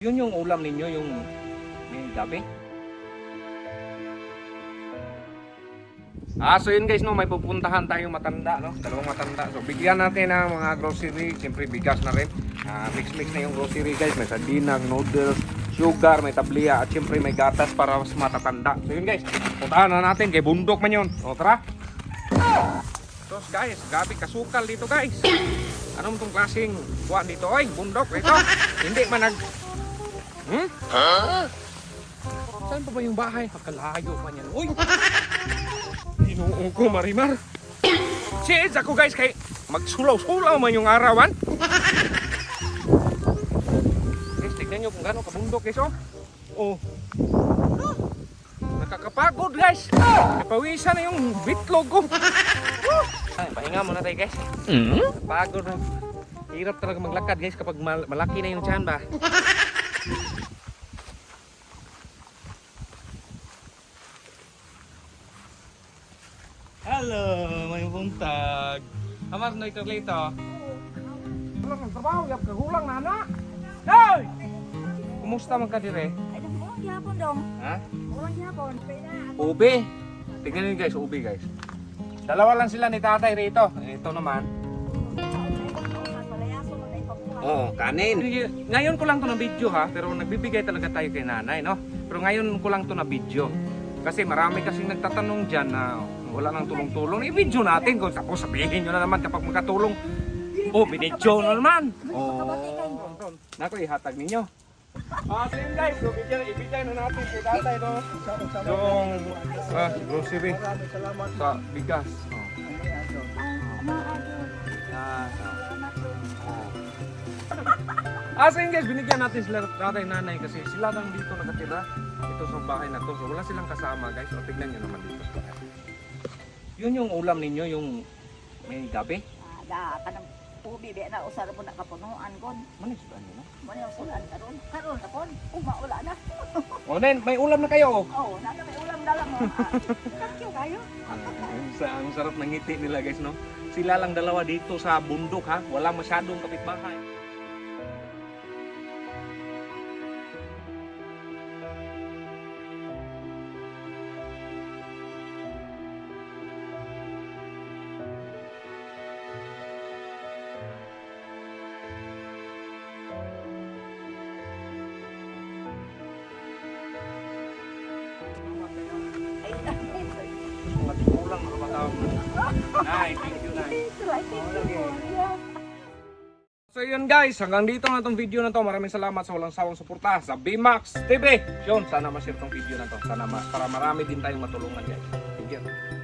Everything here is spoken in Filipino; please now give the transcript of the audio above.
Yun yung ulam ninyo, yung may gabi. So yun guys, no, may pupuntahan tayong matanda, no? Dalawang matanda. So bigyan natin ng mga grocery, siyempre bigas na rin. Mix-mix na yung grocery guys. May sardinag, noodles, sugar, may tablia, at siyempre may gatas para mas matatanda. So yun guys, puntahan na natin, kay bundok man yun. O tara! Tapos guys, gabi kasukal dito guys. Anong itong klaseng buwan dito? Oy, bundok ito. Hindi man Saan pa ba yung bahay? Pagkalayo pa niyan. Uy! Inuong ko, Marimar. Cheers ako guys, kay magsulaw-sulaw man yung arawan. Guys, tignan nyo kung gano'ng kabundok guys, oh. Oh. Nakakapagod guys. Napawisan na yung bitlog ko. Ay, pahinga muna tayo guys. Pagod na. Hirap talaga maglakad guys kapag malaki na yung tiyan ba. Hello, may buntag. Amar na ito lito. Kulang ng trabaho, yap kagulang na anak. Hey! Kumusta man ka dire? Ay, kulang gihapon dong. Ha? Kulang gihapon. Ube. Tingnan niyo guys, ube guys. Dalawa lang sila ni tatay rito. Ito naman. Oo, kanin. Ngayon ko lang to na video ha, pero nagbibigay talaga tayo kay nanay, no? Pero ngayon ko lang to na video. Kasi marami kasing nagtatanong dyan na wala nang tulong-tulong. I-video natin kung tapos sabihin nyo na naman kapag magkatulong. Oh, binidyo na naman. Oh, naku, ihatag ninyo. So yun guys, so ibigay na natin si tatay, no? Yung grocery sa bigas. So yun guys, binigyan natin sila tatay nanay kasi sila lang dito nakatira. Ito sa bahay na to. So wala silang kasama guys. So tignan nyo naman dito. Yun yung ulam ninyo, yung may gabi. Kanang ubi be na usar mo na kapunuan kon. Manis ba nyo? Mani usulan karon. Karon tapon. Maula na. O nen, may ulam na kayo. Oh, nana may ulam na lang mo. Thank you kayo. Ang sarap ng ngiti nila guys, no? Sila lang dalawa dito sa bundok ha. Wala masyadong kapitbahay. Mga tigulang, mga matawag na. Nay, thank you, Nay. So yun guys, hanggang dito na itong video na to. Maraming salamat sa walang sawang suporta sa BMAX TV. Yun, sana ma-share tong video na to. Sana para marami din tayong matulungan guys. Thank you.